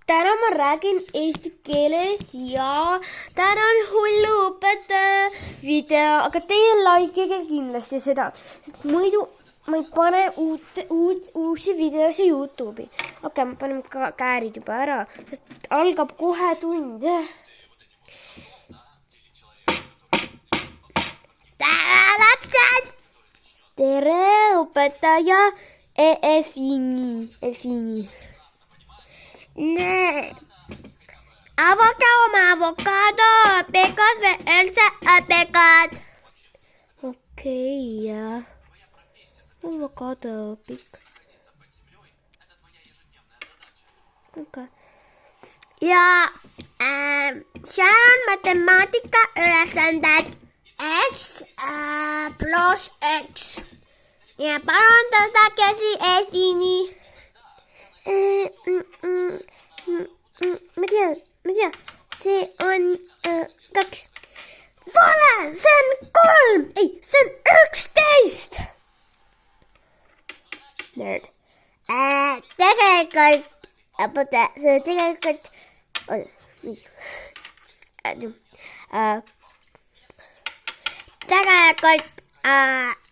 täna ma räägin eesti keeles ja täna on hullu õpetaja video, aga teie likeige kindlasti seda, sest muidu ma ei pane uusi videosi YouTube'i. Okei, ma panen ka käärid juba ära, sest algab kohe tund. Tere lapsed! Tere õpetaja Efini. Nee. Avage oma avokado, õpikud või üldse õpikud. Okei, jah. Avokado õpik. Okay. Ja seal on matemaatika ülesanded x pluss x. Ja parandada käsi Efini. Ma tean, see on 2. Vale, see on 3. Ei, see on 11. Nerd. Tegelikult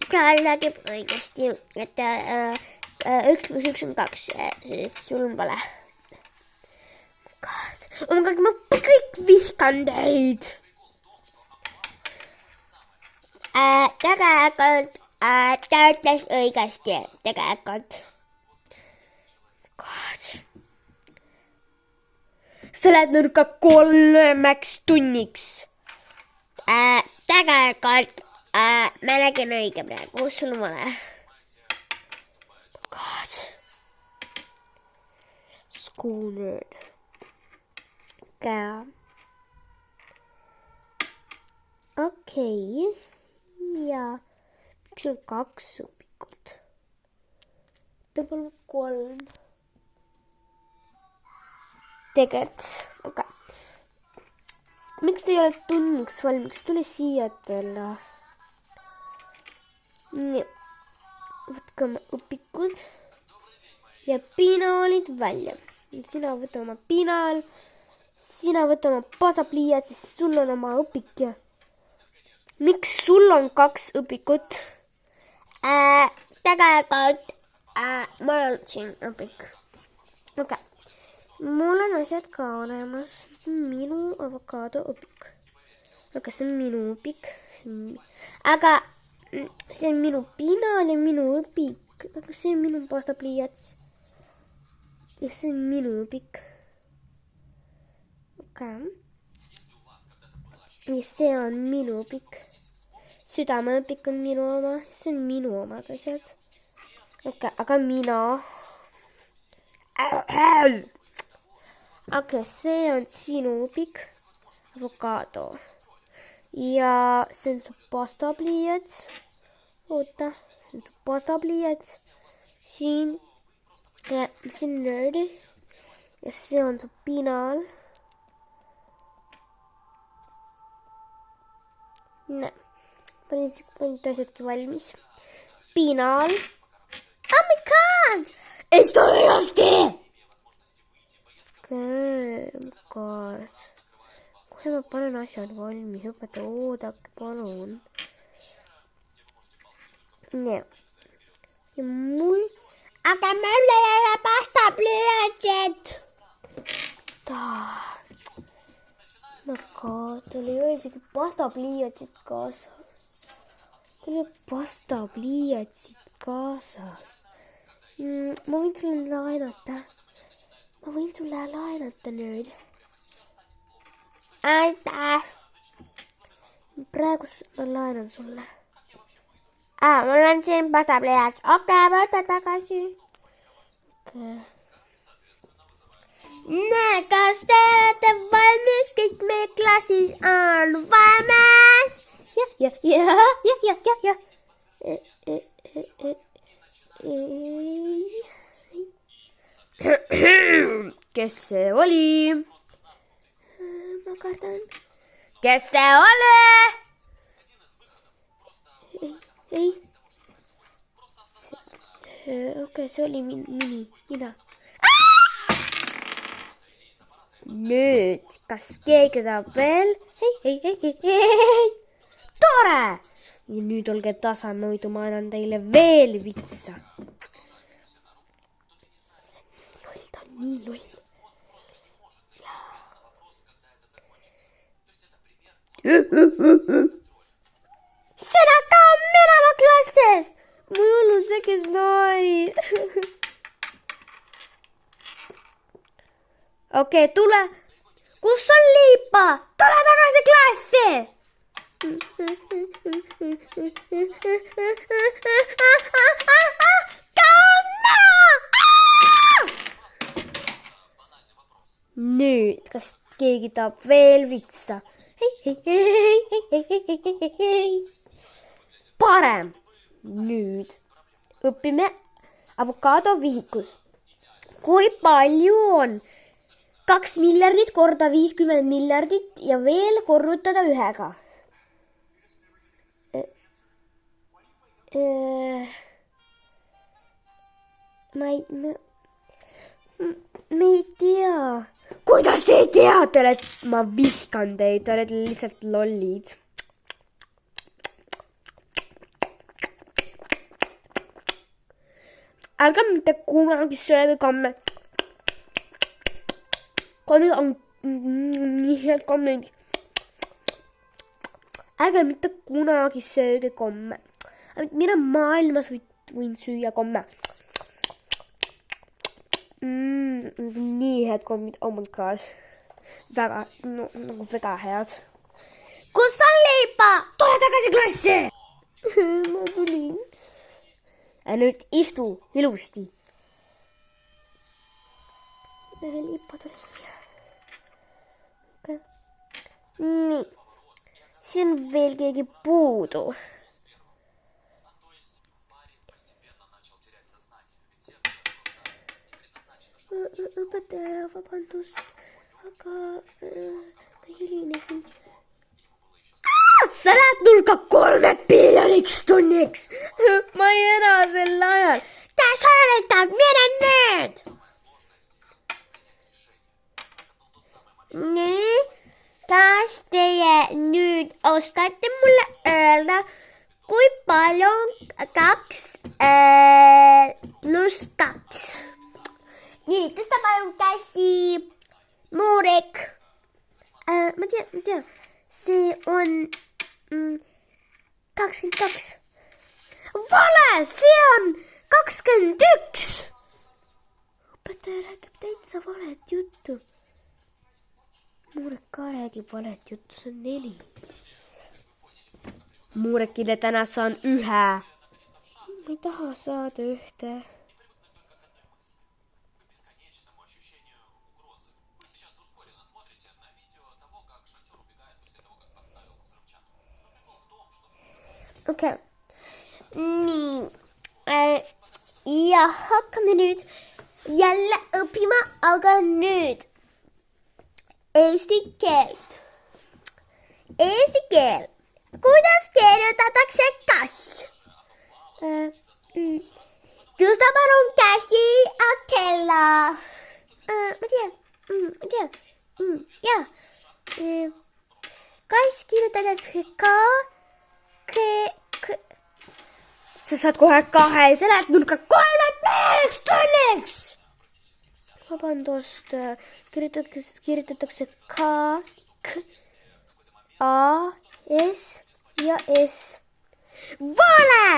Klaal räägib õigesti, et 1 + 1 on 2, sul on vale. Ma kõik vihkan teid. Tegelikult ta ütles õigesti, tegelikult. Sa lähed nurka 3 tunniks. Tegelikult ma räägin õige praegu, sul on vale. School nerd. Okei. Ja miks on 2 õpikut? Võib-olla 3. Tegelikult, okei. Miks te ei ole tunniks valmiks? Tule siia teile. Nii. Võtke oma õpikud ja pinaalid välja. Sina võta oma pinaal, sina võta oma pasapliiad, siis sul on oma õpik ja miks sul on 2 õpikut? Tegelikult mul on siin õpik. Okei. Mul on asjad ka olemas. Minu avokado õpik. Aga see on minu õpik. Aga see on minu pinaal ja minu õpik. Aga see on minu pastapliiats. Ja see on minu õpik. Okei. Ja see on minu õpik. Südameõpik on minu oma. See on minu omad asjad. Okei, aga mina. Okei, see on sinu õpik. Avokado. Ja see on su pastapliiats. Oota, see on su pastapliiats. Siin nerd. Ja see on su pinaal. Näe, panid asjadki valmis. Pinaal. Oh my god! Esto õigesti! Kohe ma panen asjad valmis, õpetaja, oodake, palun. Nii. Ja mul... Aga mul ei ole pastapliiatsid. Tal ei ole isegi pastapliiatsid kaasas. Tal ei ole pastapliiatsid kaasas. Ma võin sulle laenata. Nerd. Aitäh. Praegu ma laenan sulle. Mul on siin pastapliiats. Okei, võta tagasi. Okei. Näe, kas te olete valmis? Kõik meie klassis on valmis. Ja. Kes see oli? Ma kardan. Kes see oli? Ei. Okei, see oli mina. Nüüd, kas keegi tahab veel? Hei. Tore! Ja nüüd olge tasa, muidu ma annan teile veel vitsa. Ta on nii loll. Seda ka on minema klassis! Ma ei olnud see, kes naaris. Okei, tule. Kus on Liipa? Tule tagasi klassi! Nüüd, kas keegi tahab veel vitsa? Hei. Parem. Nüüd õpime avokadovihikus. Kui palju on 2 miljardit korda 50 miljardit ja veel korrutada 1-ga? Ma ei tea. Kuidas te teate, et ma vihkan teid, te olete lihtsalt lollid. Ärge mitte kunagi sööge komme. Kommid on nii head kommid. Ärge mitte kunagi sööge komme. Mina maailmas võin süüa komme. Nii head kommid, oh my god. Väga head. Kus on Liipa? Tule tagasi klassi! Ma tulin. Nüüd istu ilusti. Liipa tuli siia. Okay. Nii. Siin on veel keegi puudu. Õpetaja, vabandust, aga ma hilinesin. Sa lähed 0,3 biljoniks tunniks. Ma ei ela sel ajal. Ta soovitab, mine nüüd. Nii, kas teie nüüd oskate mulle öelda, kui palju on 2 pluss 2? Nii, tõsta palun käsi. Muurek. Ma tean. See on 22. Vale, see on 21. Õpetaja räägib täitsa valet juttu. Muurek ka räägib valet juttu, see on 4. Muurekile täna saan 1. Ma ei taha saada 1. Okei. Nii. Ja hakkame nüüd jälle õppima, aga nüüd eesti keelt. Eesti keel. Kuidas kirjutatakse kas? Tõsta palun käsi kella. Ma tean. Ja. Kas kirjutatakse ka? Sa saad kohe 2 ja sa lähed 0,3 tunniks. Vabandust, kirjutatakse K, K, A, S ja S. Vale!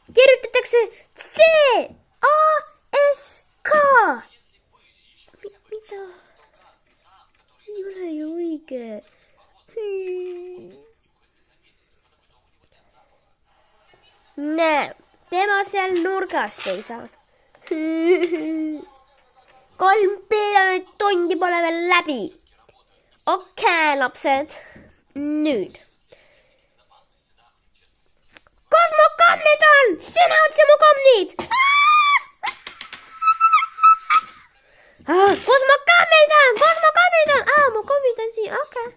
Kirjutatakse C, A, S, K. Mida? Ei ole ju õige. Näe, tema seal nurgas seisab. 3 biljonit tundi pole veel läbi. Okei, lapsed. Nüüd. Kus mu kommid on? Sina otsi mu kommid. Kus mu kommid on? Mu kommid on siin. Okei.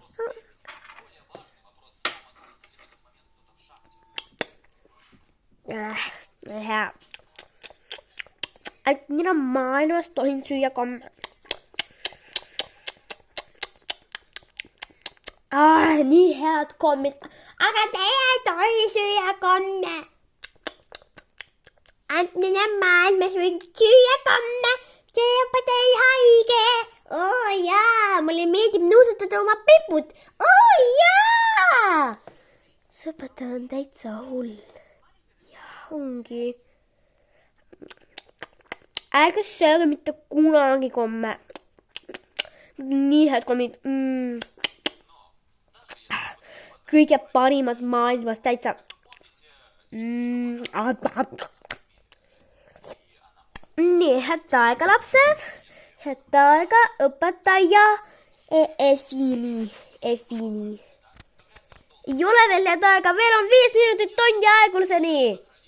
Hea. Mina maailmas tohin süüa komme. Niin head kommit. Aga teie ei tohi süüa komme. Ainult minä maailmas võin süüa komme. See jopa tõi haige. Jaa, mulle meeldib nuusutada oma piput. Jaa! See õpetaja on täitsa hull. Jah, ongi. Ärge sööge mitte kunagi komme. Nii head kommid. Kõige parimad maailmas täitsa. Nii, head aega, lapsed. Head aega, õpetaja. Efini. Ei ole veel head aega, veel on 5 minutit tundi aeguseni.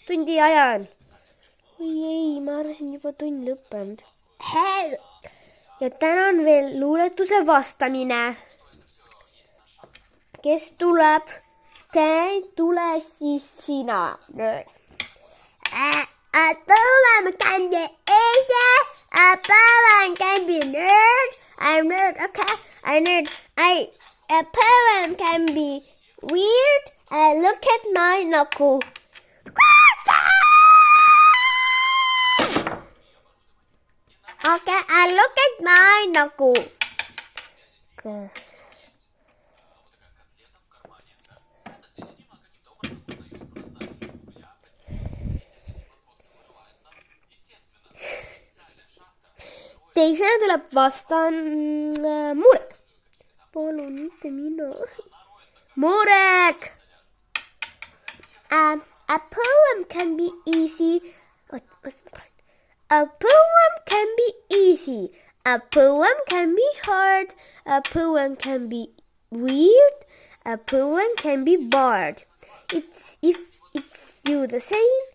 Tundi ajan. Ei, ma arvasin juba tund lõppenud. Ja täna on veel luuletuse vastamine. Kes tuleb? Tule siis sina. A poem can be easy. A poem can be nerd. I'm nerd, okay? A poem can be weird. Look at my knuckle. Okay, I look at my knuckle. Okay. Teisena tuleb vastan Murek. Palun, mitte minu. Murek! A poem can be easy. A poem can be easy. A poem can be hard. A poem can be weird. A poem can be bored. It's you the same.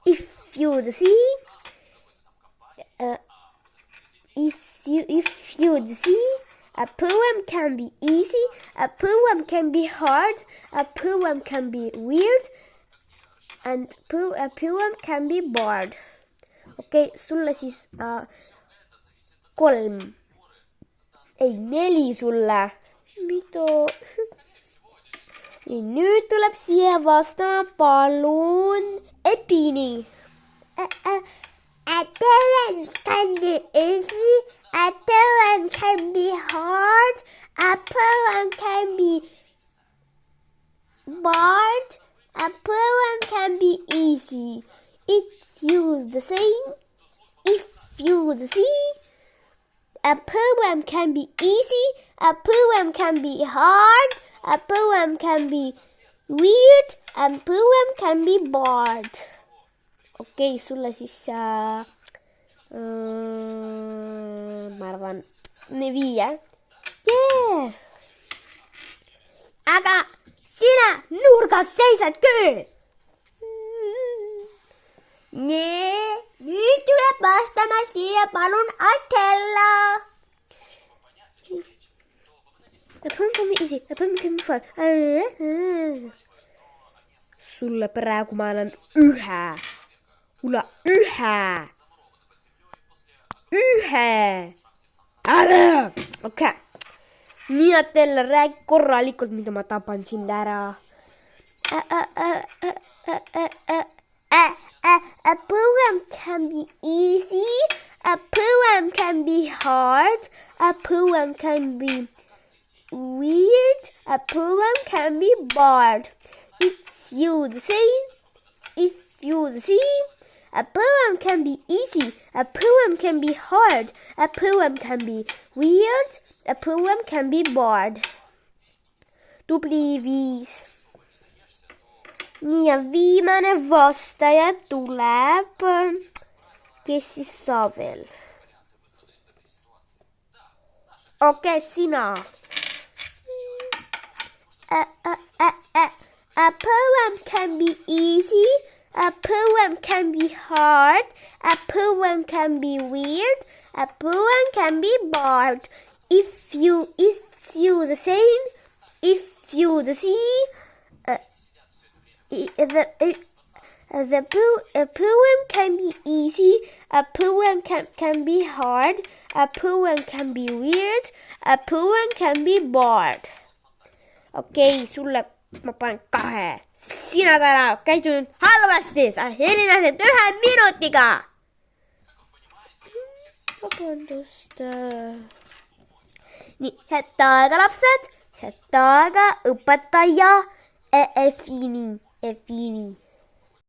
If you the same. If you see, a poem can be easy, a poem can be hard, a poem can be weird, and a poem can be bored. Okei, sulle siis 3. Ei, 4 sulle. Mida? Ja nüüd tuleb siia vastama palun Epini. A poem can be easy, a poem can be hard, a poem can be bored, a poem can be easy. It's you the same, if you the see. A poem can be easy, a poem can be hard, a poem can be weird, a poem can be bored. Okei, sulle siis ma arvan 5. Yeah! Aga sina nurgas seisad küll. Nee, nüüd tuleb vastama siia palun Atella. Sulle praegu ma annan 1. Mulla 1. Okei. Nii, Atella, räägi korralikult, mida ma tapan sind ära. A poem can be easy. A poem can be hard. A poem can be weird. A poem can be bored. It's you the same. If you the same. A poem can be easy, a poem can be hard, a poem can be weird, a poem can be bored. Tubli 5. Nii, ja viimane vastaja tuleb. Kes siis saab veel? Okei, sina. A poem can be easy. A poem can be hard, a poem can be weird, a poem can be bored. It's you the same, if you the same. A poem can be easy, a poem can be hard, a poem can be weird, a poem can be bored. okei, sulle ma panen 2. Sina täna käitunud halvasti, sa helinesid 1 minutiga. Vabandust. Nii, head aega, lapsed. Head aega, õpetaja. Efini.